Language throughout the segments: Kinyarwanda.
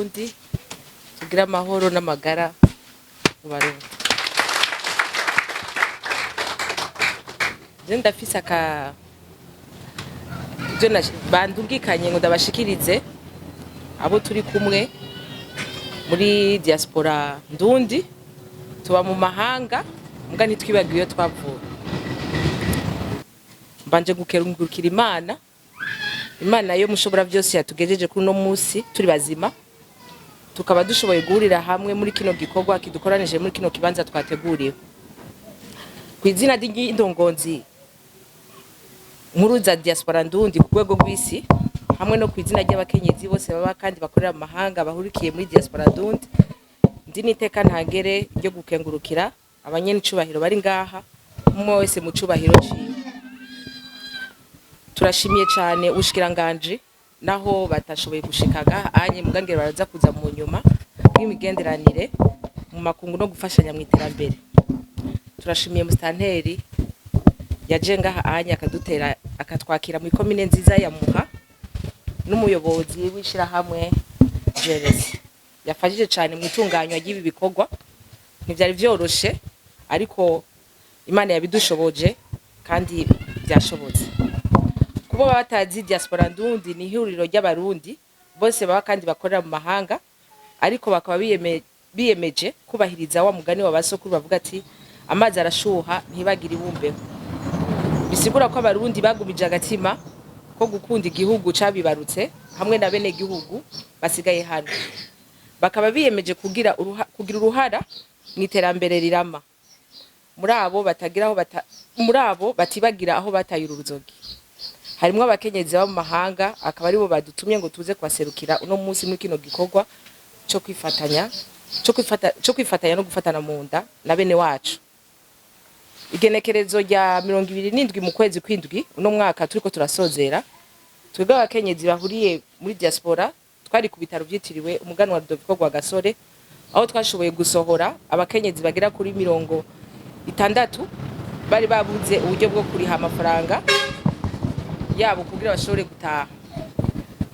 Burundi tugira amahoro n'amagara mu Barundi. Je ndafise aka bandungikanye ngo ndabashikirize abo turi kumwe muri diaspora ndundi tuba mu mahanga mbwa ntitwibagiye twavuye. Mbanje gukerungurukira Imana yo mushobora byose yatugejeje kuri no munsi turi bazima tukaba dushoboye guhurira hamwe muri kino gikorwa kidukoranije muri kino kibanza twateguriwe. Kwizina ry'indongonzi nkuru za diaspora ndundi ku rwego rw'isi hamwe no kwizina ry'abakenyezi bose baba kandi bakorera mu mahanga bahurikiye muri diaspora ndundi ndi niteka ntagere ryo gukengurukira abanyenicubahiro bari ngaha umwe wese mu cubahiro ciwe. Turashimiye cyane ubushikiranganje naho batashoboye gushikaga anye mugangero baraza kuza mu nyuma n'imigenderanire mu makungu no gufashanya mu iterambere. Turashimiye mustanteri yaje ngaha anye akadutera akatwakira mu komine nziza ya Muha n'umuyobozi wishira hamwe Jerez yafashije cyane mu itunganywa ry'ibi bikorwa. Ntivyari vyoroshe ariko Imana yabidushoboje kandi byashobotse. Kubo batazi diaspora ndundi ni ihuriro ry'abarundi bose baba kandi bakorera mu mahanga ariko bakaba biyemeje kubahiriza wa mugani wa basokuru bavuga ati amazi arashuha ntibagira ibumbeho. Bisigura ko abarundi bagumije agatima ko gukunda igihugu cabibarutse hamwe na bene gihugu basigaye hano. Bakaba biyemeje kugira uruhara mu iterambere rirama. Muri abo batibagira aho bataye uruzogi. Harimwo abakenyezi ba mu mahanga akaba aribo badutumye ngo tuze kwaserukira uno munsi muri kino gikorwa cyo kwifatanya no gufatana mu nda na bene wacu. Igenekerezo rya 27 mu kwezi kw'indwi uno mwaka turiko turasozera twebwe abakenyezi bahuriye muri diaspora twari ku bitaro byitiriwe umuganwa Rudoviko rwa Gasore aho twashoboye gusohora abakenyezi bagera kuri 60 bari babuze uburyo bwo kuriha amafaranga yabo kugira bashobore gutaha.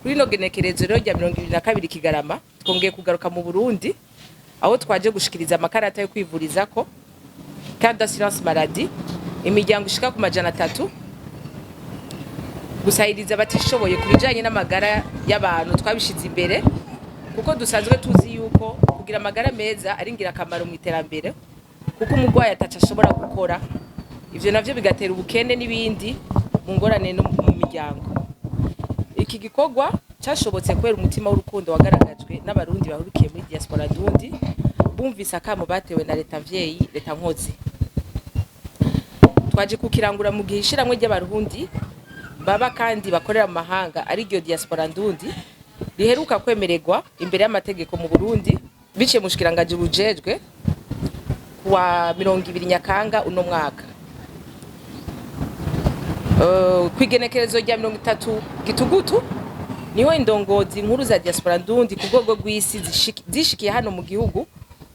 Kuri no genekerezo rero rya 22 Kigarama twongeye kugaruka mu Burundi aho twaje gushikiriza amakarata yo kwivurizako carte d'assurance maladie imiryango ishika ku 300 gusahiriza batishoboye kubijanye n'amagara y'abantu. Twabishize imbere kuko dusanzwe tuzi yuko kugira amagara meza ari ngira kamaro mu iterambere kuko umugwayi ataca ashobora gukora ivyo navyo bigatera ubukene n'ibindi mu ngorane no mu miryango. Iki gikorwa cyashobotse kwera umutima w'urukundo wagaragajwe n'abarundi bahurukiye muri diaspora ndundi bumvise akamo batewe na leta vyeyi leta nkozi. Twaje kukirangura mu gihe ishiramwe ry'abarundi baba kandi bakorera mu mahanga ari ryo diaspora ndundi riheruka kwemererwa imbere y'amategeko mu Burundi bice mushikiranganje rujejwe wa 20 Nyakanga uno mwaka. Kwigenekerezo rya 30 Gitugutu niho indongozi nkuru za diaspora ndundi ku rwego rw'isi zishikiye hano mu gihugu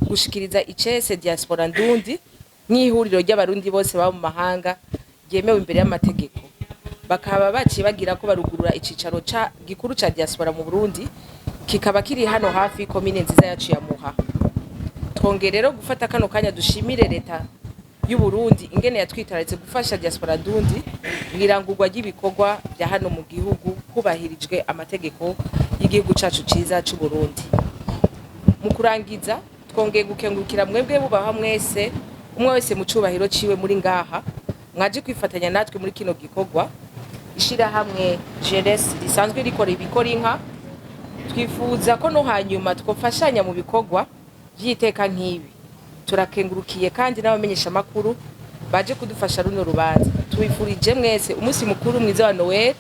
gushikiriza icese diaspora ndundi n'ihuriro ry'abarundi bose baba mu mahanga ryemewe imbere y'amategeko. Bakaba baciye bagira ko barugurura icicaro gikuru ca diaspora mu Burundi kikaba kiri hano hafi komine nziza yacu ya Muha. Twongere rero gufata kano kanya dushimire leta y'u Burundi ingene yatwitaritse gufasha diaspora ndundi mwirangurwa ry'ibikorwa bya hano mu gihugu kubahirijwe amategeko y'igihugu cacu ciza c'u Burundi. Mu kurangiza twongeye gukengurukira mwebwe bubaha mwese umwe wese mu cubahiro ciwe muri ngaha mwaje kwifatanya natwe muri kino gikorwa ishira hamwe Jerez risanzwe rikora ibikora inka. Twifuza ko no hanyuma twofashanya mu bikorwa vyiteka nk'ibi. Turakengurukiye kandi n'abamenyesha makuru baje kudufasha runo rubanza. Twifurije mwese umunsi mukuru mwiza wa Noël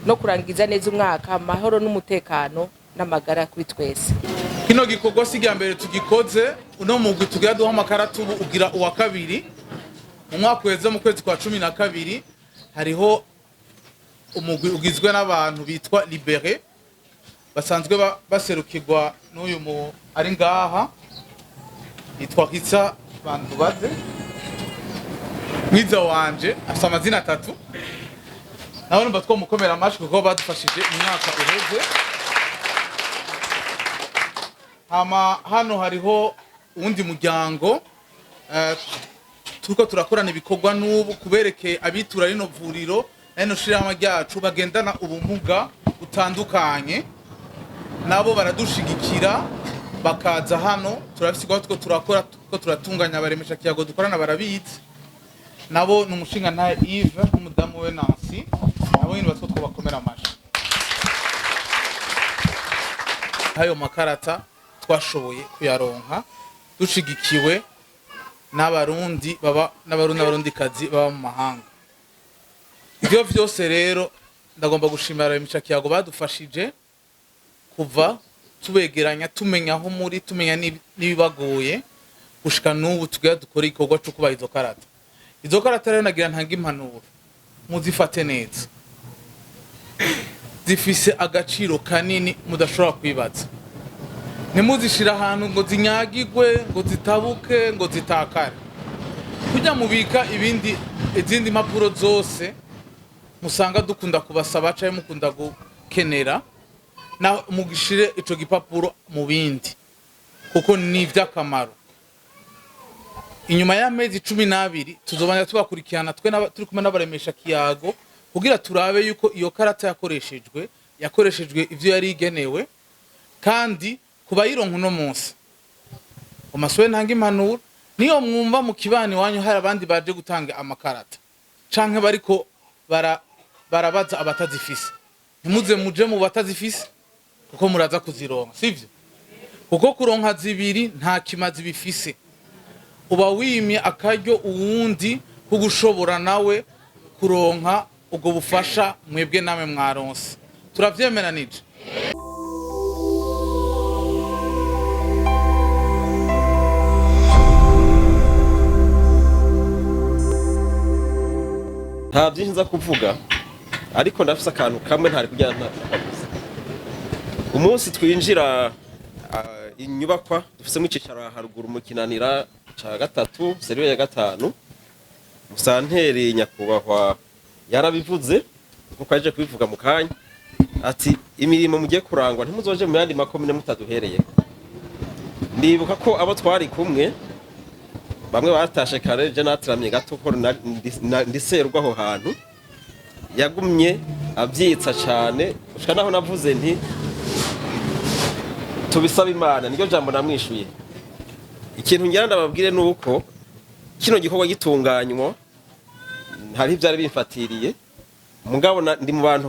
no kurangiza neza umwaka amahoro n'umutekano n'amagara kuri twese. Kino gikorwa siga mbere tugikoze uno mugwi tugira duha amakaratu ugira uwa kabiri mu mwaka weze mu kwezi kwa 12 hariho umugwi ugizwe n'abantu bitwa imbere basanzwe baserukirwa n'uyu mu ari ngaha yitwa Kitsa bantu baze mwiza wanje afite amazina 3 naho numva twomukomera amashyi kuko badufashije mu mwaka uheze. hano hariho uwundi muryango turiko turakorana ibikorwa n'ubu kuberekeye abitura rino vuriro rino shirahamwe ryacu bagendana ubumuga butandukanye nabo baradushigikira bakaza hano turafise ko turakora ko turatunganya baremesha kiyago dukorana barabizi nabo n'umushinga nta Yves n'umudamu we Nancy nabo nyine batwo twabakomera amashi hayo makarata twashoboye kuyaronka dushigikiwe n'abarundi n'abarundikazi baba mu mahanga. Ivyo vyose rero ndagomba gushimira baremesha kiyago badufashije kuva tubegeranya tumenya aho muri tumenya nibibagoye gushika n'ubu tugira dukora ikorwa cyo kuba izo karata. Izo karata rero nagira ntanga impanuro muzifate neza zifise agaciro kanini mudashobora kwibaza nimuzishira ahantu ngo zinyagigwe ngo zitabuke ngo zitakare kujya mubika izindi mpapuro zose musanga dukunda kubasaba cyane mukunda gukenera na mugishire ico gipapuro mu bindi kuko ni ivy'akamaro. Inyuma y'amezi 12 tuzobanya tubakurikirana turi kumwe n'abaremesha kiyago kugira turabe yuko iyo karata yakoreshejwe ivyo yari igenewe kandi kubayironka no munsi umaswe ntanga impanuro niyo mwumva mu kibani wanyu hari abandi baje gutanga amakarata canke bariko barabaza abatazifise ntimuze muje mu batazifise kuko muraza kuzironka sivyo kuko kuronka zibiri nta kimazi bifise uba wimye akaryo uwundi kugushobora nawe kuronka ubwo bufasha mwebwe namwe mwaronse turavyemeranije. nta byinshi nza kuvuga ariko ndafise akantu kamwe ntari kujyana umunsi twinjira inyubakwa dufise mu cicaro haruguru mu kinanira ca gatatu seriyo ya gatanu musanteri nyakubahwa yarabivuze kuko aje kubivuga mu kanya ati imirimo mugiye kurangwa ntimuzoje mu yandi makomine mutaduhereye. Ndibuka ko abo twari kumwe bamwe batashe kare je natiramye gato ko ndiserwa aho hantu yagumye avyitsa cyane ushaka naho navuze nti tubisaba Imana niryo jambo namwishuye. Ikintu ngira ndababwire nuko kino gikorwa gitunganywa hari ivyari bimfatiriye mugabo ndi mu bantu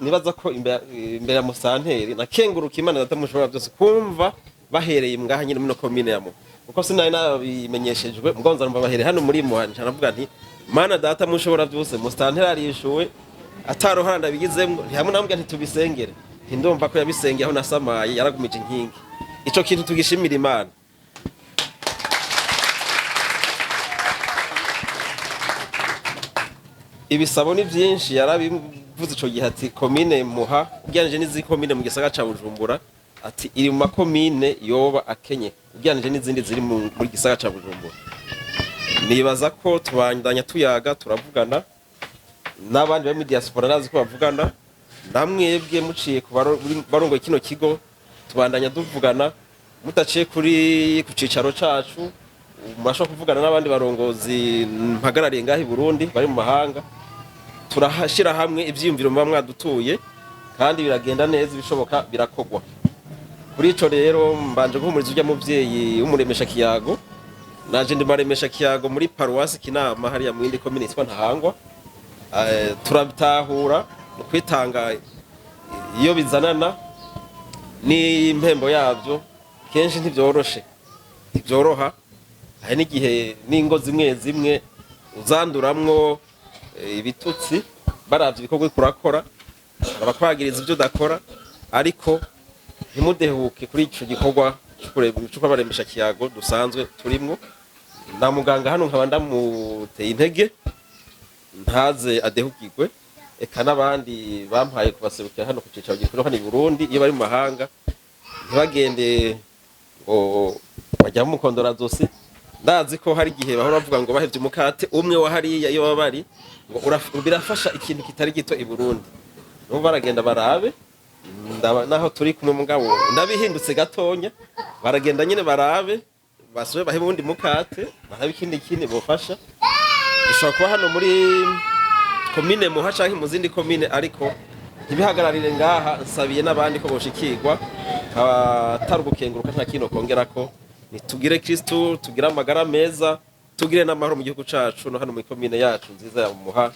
nibaza ko imbere ya musanteri nakenguruka Imana datamushobora byose kumva bahereye mwaha nyine muri commune yamo uko sinari nabimenyeshejwe mgonza numva bahereye hano muri muhanje navuga nti Mana data mushobora byose musanteri arishuwe atarohana ndabigizemwe ntihamwe namubwira nti tubisengere ndumva ko yabisengeye aho nasamaye yaragumije inkingi ico kintu tugishimira Imana. Ibisabo ni byinshi yarabivuze ico gihe ati commune muha ugiranije nizi commune mu gisagara ca Bujumbura ati iri mu makomine yoba akenye ugiranije n'izindi ziri muri gisagara ca Bujumbura. Nibaza ko tubandanya tuyaga turavugana n'abandi bari mu diaspora nazi ko bavugana namwebwe muciye ku barongoye kino kigo tubandanya duvugana mutaciye ku cicaro cacu murashobora kuvugana n'abandi barongozi mpagarariye ngahi Burundi bari mu mahanga turahashira hamwe ivyiyumviro mwa mwadutuye kandi biragenda neza bishoboka birakogwa. Kuri ico rero mbanje guhumuriza ujya muvyeyi umuremesha kiyago naje ndi maremesha kiyago muri paroisse Kinama hariya mu indi commune itwa Ntahangwa turabitahura mu kwitanga iyo bizanana ni impembo yavyo kenshi ntivyoroha hari n'igihe n'ingo zimwe uzanduramwo ibitutsi baravye ibikorwa kurakora abakwagiriza ibyo udakora ariko ntimudehuke kuri ico gikorwa cyo baremesha kiyago dusanzwe turimwo na muganga hano nkaba ndamuteye intege ntaze adehukirwe eka n'abandi bampaye kubaserukira hano ku cicaro gikuru hano i Burundi iyo bari mu mahanga ntibagende ngo bajya mu kondora zosi ndazi ko hari gihe bahora bavuga ngo bahevye umukate umwe wa hariya iyo babari ngo birafasha ikintu kitari gito i Burundi no baragenda barabe naho turi kumwe mugabo ndabihindutse gatonya baragenda nyine barabe basube bahe bundi mukate barabe ikindi bofasha ishobora kuba hano muri komine Muha canke mu zindi komine ariko ntibihagararire ngaha nsabiye n'abandi ko boshikirwa atari ugukenguruka nta kintu kongera ko nitugire Kristo tugire amagara meza tugire n'amahoro mu gihugu cacu no hano mu komine yacu nziza ya Muha